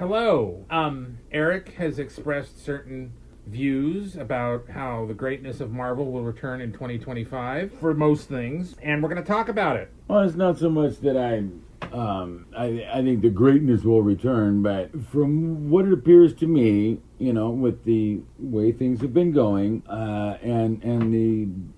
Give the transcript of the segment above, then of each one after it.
Hello. Eric has expressed certain views about how the greatness of Marvel will return in 2025 for most things, and we're going to talk about it. Well, it's not so much that I think the greatness will return, but from what it appears to me, with the way things have been going, and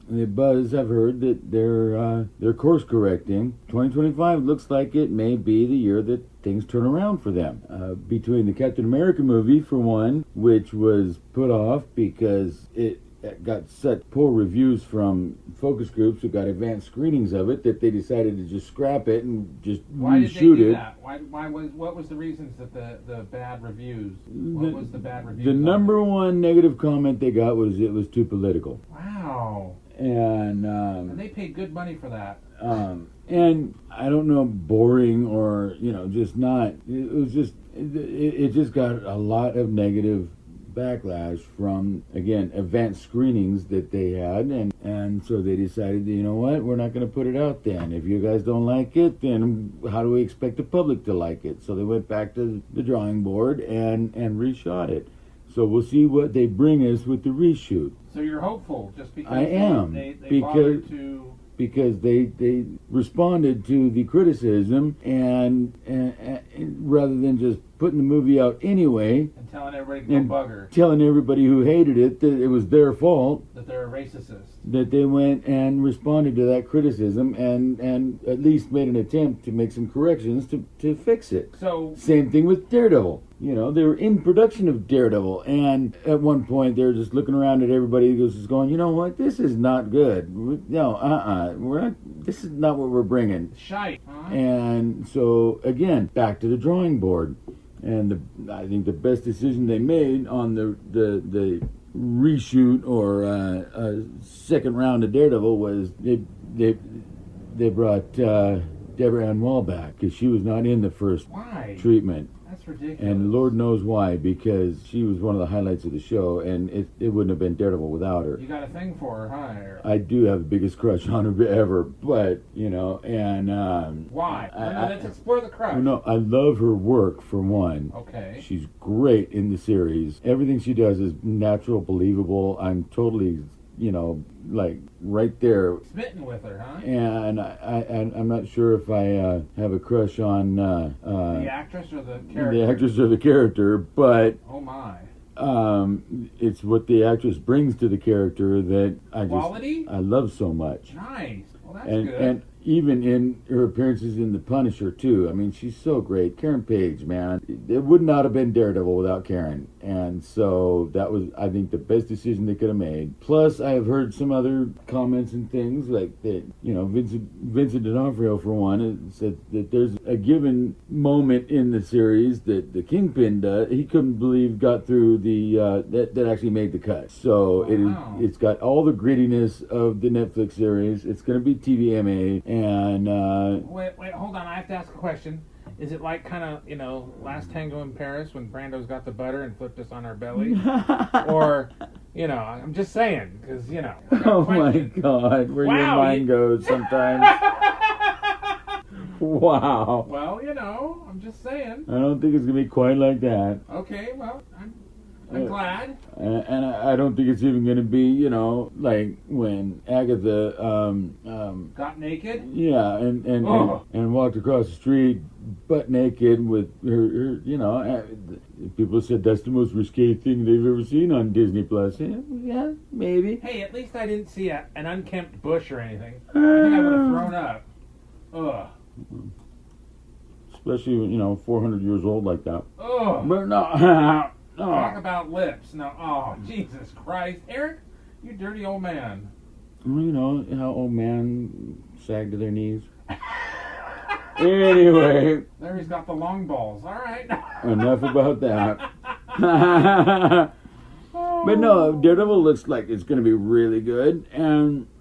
the buzz I've heard that they're course correcting. 2025 looks like it may be the year that things turn around for them. Between the Captain America movie, for one, which was put off because it got such poor reviews from focus groups who got advanced screenings of it that they decided to just scrap it and just Why reshoot did they do it. that? What was the reasons that the bad reviews? What was the bad reviews? The number one negative comment they got was it was too political. Wow. And they paid good money for that. And I don't know, boring or just not. It was just it just got a lot of negative backlash from, again, advanced screenings that they had, and so they decided, we're not going to put it out then. If you guys don't like it, then how do we expect the public to like it? So they went back to the drawing board and reshot it. So we'll see what they bring us with the reshoot. So you're hopeful just because I am, they because bothered to... Because they responded to the criticism and rather than just putting the movie out anyway and telling everybody to go bugger. Telling everybody who hated it that it was their fault. That they're a racist. That they went and responded to that criticism and at least made an attempt to make some corrections to fix it. So same thing with Daredevil. They were in production of Daredevil, and at one point they were just looking around at everybody who was just going, you know what, this is not good. No, we're not. This is not what we're bringing. Shite. Huh? And so again, back to the drawing board. And I think the best decision they made on the reshoot or second round of Daredevil was they brought Deborah Ann Wall back because she was not in the first treatment. That's ridiculous. And Lord knows why, because she was one of the highlights of the show, and it wouldn't have been Daredevil without her. You got a thing for her, huh? I do have the biggest crush on her ever, but, and... why? Let's explore the crush. No, I love her work, for one. Okay. She's great in the series. Everything she does is natural, believable. I'm totally... like right there. Smitten with her, huh? And I'm not sure if I have a crush on the actress or the character. The actress or the character, but oh my, it's what the actress brings to the character that I love so much. Nice. Well, that's good. And even in her appearances in The Punisher too. I mean, she's so great. Karen Page, man, it would not have been Daredevil without Karen. And so that was, I think, the best decision they could have made. Plus, I have heard some other comments and things like that. Vincent D'Onofrio, for one, said that there's a given moment in the series that the Kingpin does. He couldn't believe got through the that actually made the cut. So it's got all the grittiness of the Netflix series. It's going to be TVMA. And wait, hold on. I have to ask a question. Is it like kind of, Last Tango in Paris when Brando's got the butter and flipped us on our belly? Or, I'm just saying, because, Oh my God, where your mind goes sometimes. Wow. Well, I'm just saying. I don't think it's going to be quite like that. Okay, well, I'm glad. And I don't think it's even going to be, like when Agatha got naked. Yeah, and walked across the street butt naked with her. People said that's the most risque thing they've ever seen on Disney Plus. Yeah, maybe. Hey, at least I didn't see an unkempt bush or anything. I think I would have thrown up. Ugh. Especially 400 years old like that. Ugh. But no. Talk about lips. No, Jesus Christ. Eric, you dirty old man. Well, how old men sag to their knees. Anyway. There he's got the long balls. All right. Enough about that. But no, Daredevil looks like it's going to be really good.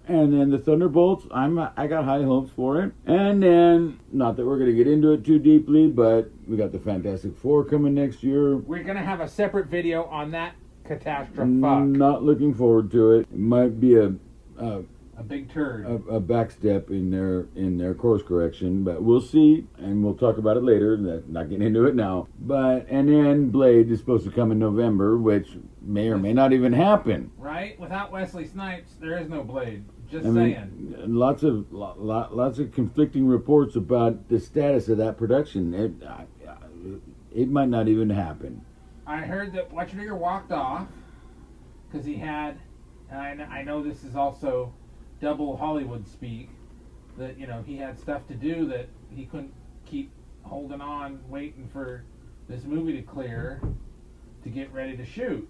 And then the Thunderbolts, I got high hopes for it. And then, not that we're going to get into it too deeply, but we got the Fantastic Four coming next year. We're going to have a separate video on that catastrophe. Not looking forward to it. It might be a A big turd. a backstep in their course correction, but we'll see, and we'll talk about it later. Not getting into it now. And then Blade is supposed to come in November, which may or may not even happen. Right? Without Wesley Snipes, there is no Blade. Just saying. saying. Lots of conflicting reports about the status of that production. It might not even happen. I heard that Schwarzenegger walked off because he had, and I know this is also double Hollywood speak, that he had stuff to do that he couldn't keep holding on, waiting for this movie to clear to get ready to shoot,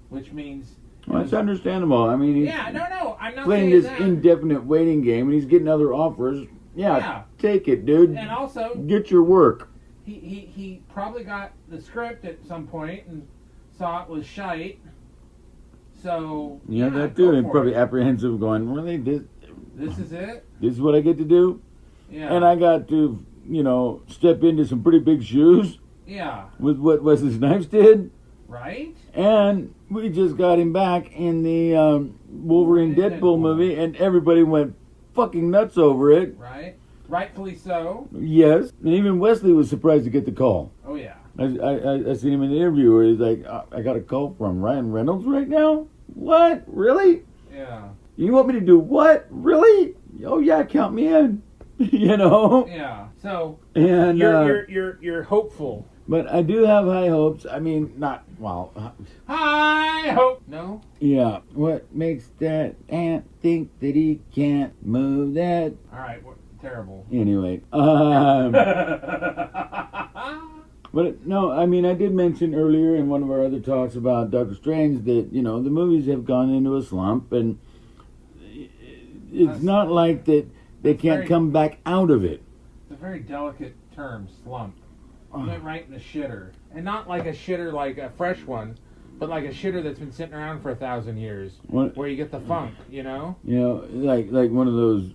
which means. Well, that's understandable. I mean, I'm not playing saying this that. indefinite waiting game, and he's getting other offers. Yeah, take it, dude. And also, get your work. He probably got the script at some point and saw it was shite. So that dude, and probably apprehensive, going, really, this is it? This is what I get to do? Yeah. And I got to, step into some pretty big shoes. Yeah. With what Wesley Snipes did. Right. And we just got him back in the Wolverine Deadpool movie, and everybody went fucking nuts over it. Right. Rightfully so. Yes. And even Wesley was surprised to get the call. Oh, yeah. I seen him in the interview where he's like, I got a call from Ryan Reynolds right now? What? Really? Yeah. You want me to do what? Really? Oh, yeah, count me in. Yeah. So, and you're hopeful. But I do have high hopes. I mean, not, well... High hope! No? Yeah. What makes that ant think that he can't move that? All right. Terrible. Anyway. But, no, I mean, I did mention earlier in one of our other talks about Doctor Strange that, the movies have gone into a slump, and it's not like that they can't come back out of it. It's a very delicate term, slump. You went right in the shitter. And not like a shitter like a fresh one, but like a shitter that's been sitting around for 1,000 years. Where you get the funk, like one of those,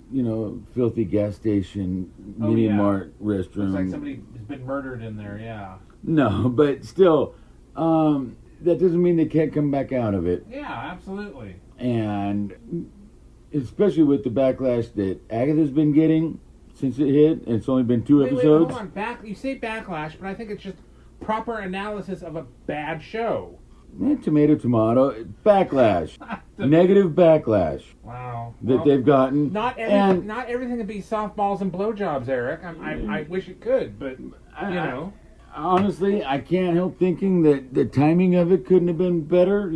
filthy gas station mini mart restrooms. Looks like somebody has been murdered in there, yeah. No, but still, that doesn't mean they can't come back out of it. Yeah, absolutely. And especially with the backlash that Agatha's been getting since it hit, and it's only been 2 episodes. Hold on, you say backlash, but I think it's just proper analysis of a bad show. Tomato, backlash. Negative backlash. Wow. That they've gotten. Not everything can be softballs and blowjobs, Eric. I wish it could, but, Honestly, I can't help thinking that the timing of it couldn't have been better,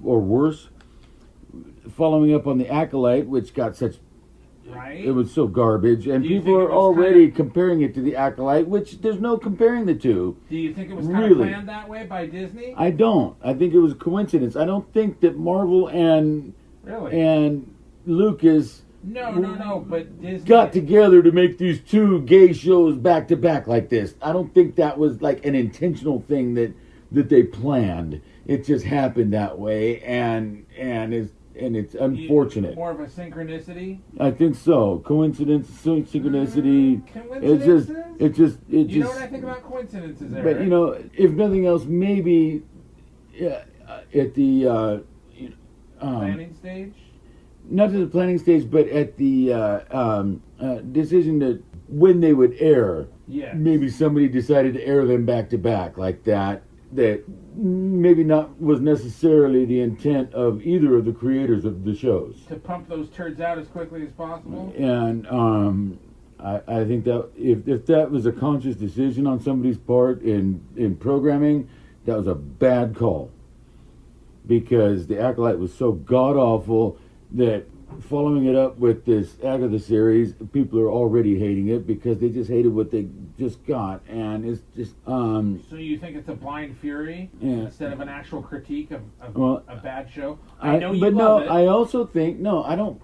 or worse. Following up on The Acolyte, which got such... Right. It was so garbage, and people are already comparing it to The Acolyte, which there's no comparing the two. Do you think it was kind of planned that way by Disney? I don't. I think it was a coincidence. I don't think that Marvel and Lucas but Disney got together to make these 2 gay shows back to back like this. I don't think that was like an intentional thing that they planned. It just happened that way, and it's unfortunate. More of a synchronicity? I think so. Coincidence, synchronicity. It just. You know what I think about coincidences, Eric? But if nothing else, maybe at the planning stage. Not to the planning stage, but at the decision that when they would air. Yes. Maybe somebody decided to air them back to back like that. That maybe not was necessarily the intent of either of the creators of the shows. To pump those turds out as quickly as possible? And I think that if that was a conscious decision on somebody's part in programming, that was a bad call. Because The Acolyte was so god-awful that following it up with this Agatha series, people are already hating it because they just hated what they just got, and it's just So you think it's a blind fury instead of an actual critique of a bad show? I know you but love no, it. I also think I don't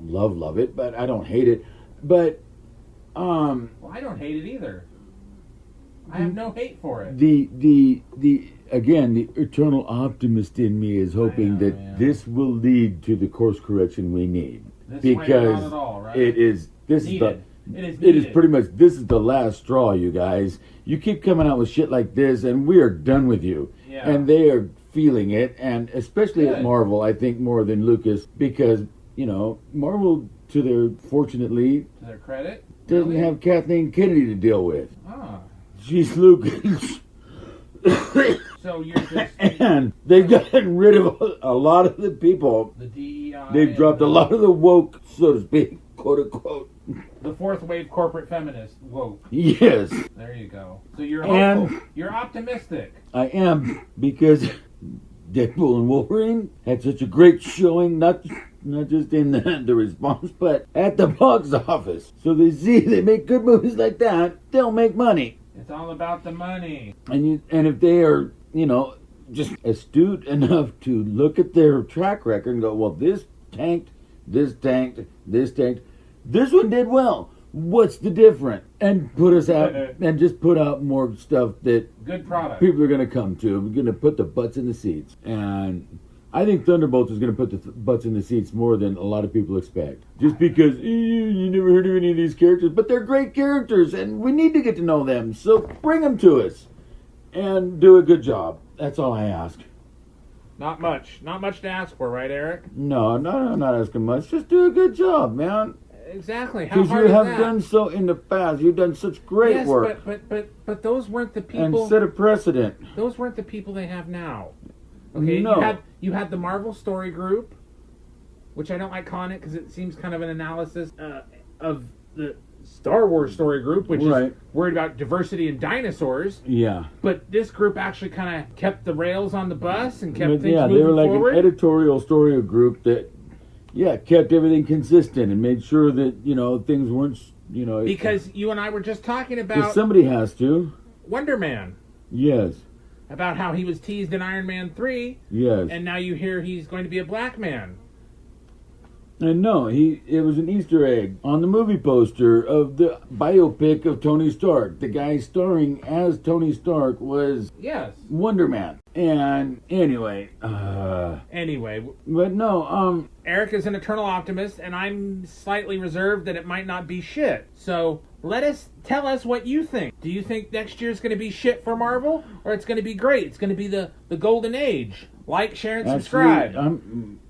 love it, but I don't hate it. But well, I don't hate it either. I have no hate for it. The again, the eternal optimist in me is hoping that this will lead to the course correction we need. Because not at all, right? it is needed. It is pretty much, this is the last straw, you guys. You keep coming out with shit like this, and we are done with you. Yeah. And they are feeling it, and especially at Marvel, I think more than Lucas, because, you know, Marvel, to their fortunately, To their credit, doesn't really? have Kathleen Kennedy to deal with. Ah. She's Lucas. So you're just And they've gotten rid of a lot of the people. the DEI. They've dropped a lot of the woke, so to speak, quote unquote. The fourth wave corporate feminist woke. Yes, There you go. So you're And- hopeful. You're optimistic. I am, because Deadpool and Wolverine had such a great showing, not just in the response, but at the box office. So they see they make good movies like that, they'll make money. It's all about the money. And if they are, you know, just astute enough to look at their track record and go, well, this tanked, this tanked, this tanked. This one did well. What's the difference? And put us out, and just put out more stuff that Good product. people are going to come to. We're going to put the butts in the seats. And I think Thunderbolts is going to put the butts in the seats more than a lot of people expect. Just because you never heard of any of these characters. But they're great characters, and we need to get to know them. So bring them to us. And do a good job. That's all I ask. Not much. Not much to ask for, right, Eric? No, I'm not asking much. Just do a good job, man. Exactly. How Because hard you is have that? done so in the past. You've done such great yes, work. but those weren't the And people. set a precedent. Those weren't the people they have now. Okay, No. you had the Marvel Story Group, which I don't like calling it because it seems kind of an analysis of the Star Wars Story Group, which Right. is worried about diversity in dinosaurs. Yeah. But this group actually kind of kept the rails on the bus and kept But things yeah, moving they were like forward. an editorial story group that, yeah, kept everything consistent and made sure that, you know, things weren't, you know. Because you and I were just talking 'cause about somebody has to. Wonder Man, Yes. about how he was teased in Iron Man 3, Yes. and now you hear he's going to be a black man. And no, it was an Easter egg on the movie poster of the biopic of Tony Stark. The guy starring as Tony Stark was Yes. Wonder Man. And anyway, Anyway, but no, Eric is an eternal optimist, and I'm slightly reserved that it might not be shit. So tell us what you think. Do you think next year's going to be shit for Marvel, or it's going to be great? It's going to be the golden age. Like, share, and subscribe.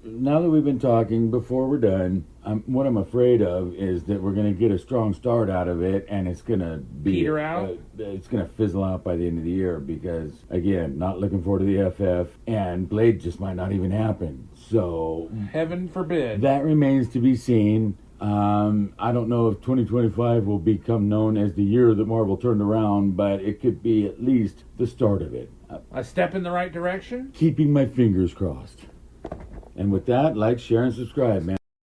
Now that we've been talking, before we're done, what I'm afraid of is that we're going to get a strong start out of it, and it's going to be Peter out? It's going to fizzle out by the end of the year because, again, not looking forward to the FF, and Blade just might not even happen. So Heaven forbid. that remains to be seen. I don't know if 2025 will become known as the year that Marvel turned around, but it could be at least the start of it. A step in the right direction? Keeping my fingers crossed. And with that, like, share, and subscribe, man.